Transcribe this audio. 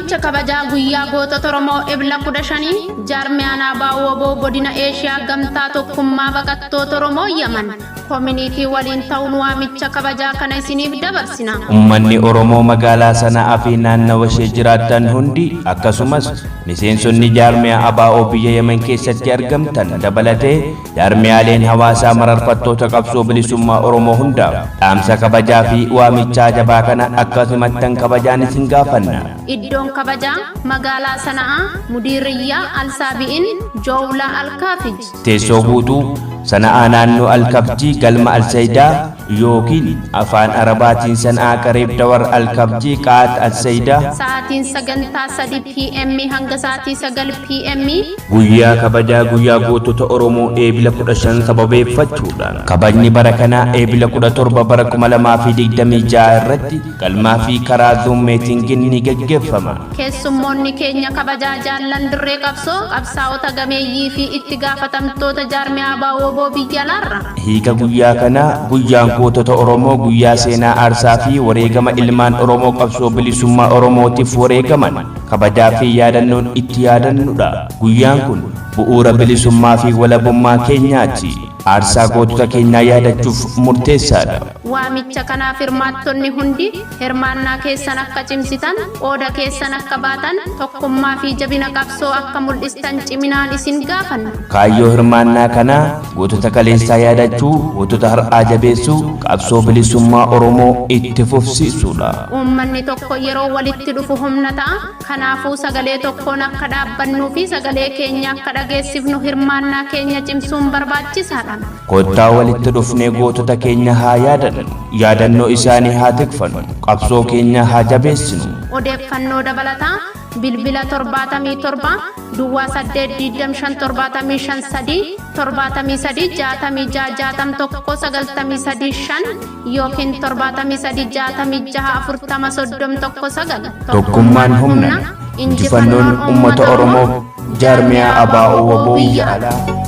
Waamicha kabajaa guyyaa gootota Oromoo Ebla 15 jaarmiyaan ABO godina Eeshiyaa gamtaa tokkummaa baqattoota Oromoo Yaman community waliin ta'uun waamicha kabajaa kana isiniif dabarsina. Uummanni Oromoo magaalaa Sana'aa fi naannawa ishee jiraatan hundi akkasumas miseensonni jaarmiyaa ABO biyya Yemen keessatti argamtan dabalatee jaarmiyaaleen hawaasaa mararfattoota qabsoo bilisummaa Oromoo hundaaf dhaamsa kabajaa fi waamichaa jabaa kana akkasumattan kabajaan isin gaafanna. Iddoon kabajaa magaalaa Sana'aa Mudiriyyaa Al-Saabi'in Jawla Al-Kaafij. Teessoo guutuu Sana'aa naannoo Al-Kabjii galma Al-Saydaa yookiin afaan Arabaatiin Sana'aa Qareeb Dawar Al-Kabjii Qaat Al-Saydaa. Sa'aatiin sagantaa 3 PM hanga sa'aatii 9 PM. Guyyaa kabajaa guyyaa gootota Oromoo Eebila 15 sababeeffachuudhaan kabajni bara kanaa Eebila 17 bara 2026 irratti galmaa fi karaa Zoom meetingin ni gaggeeffama. Keessummoonni keenya kabajaa jaallan dirree qabsoo qabsaa'ota gameeyyii fi itti gaafatamtoota jaarmiyaa ABO biyya alaarra. Hiika guyyaa kanaa guyyaan gootota Oromoo guyyaa seenaa aarsaa fi wareegama ilmaan Oromoo qabsoo bilisummaa Oromootiif wareegaman kabajaa fi yaadannoon itti yaadannudha. Guyyaan kun bu'uura bilisummaa fi walabummaa keenyaati. Aarsaa gootota keenyaa yaadachuuf murteessaadha. Waamicha kanaaf hirmaattonni hundi hirmaannaa keessan akka cimsitan, qooda keessan akka baatan, tokkummaa fi jabina qabsoo akka mul'istan ciminaan isin gaafanna. Kaayyoo hirmaannaa kanaa gootota kaleessaa yaadachuu, gootota har'aa jabeessuu, qabsoo bilisummaa Oromoo itti fufsiisuudha. Uummanni tokko yeroo walitti dhufu humna ta'a. Kanaafuu sagalee tokkoon akka dhaabbannuu fi sagalee keenya akka dhageessifnu hirmaannaa keenya cimsuun barbaachisaadha. Kottaa walitti dhufnee gootota keenya haa yaadannu, yaadannoo isaanii haa tikfannu, qabsoo keenya haa jabeessinu. Odeeffannoo dabalataa bilbila 77 duwwaa 82575 yookiin 73664039. Tokkummaan humna, injifannoon uummata Oromoo jaarmiyaa ABO biyya alaa.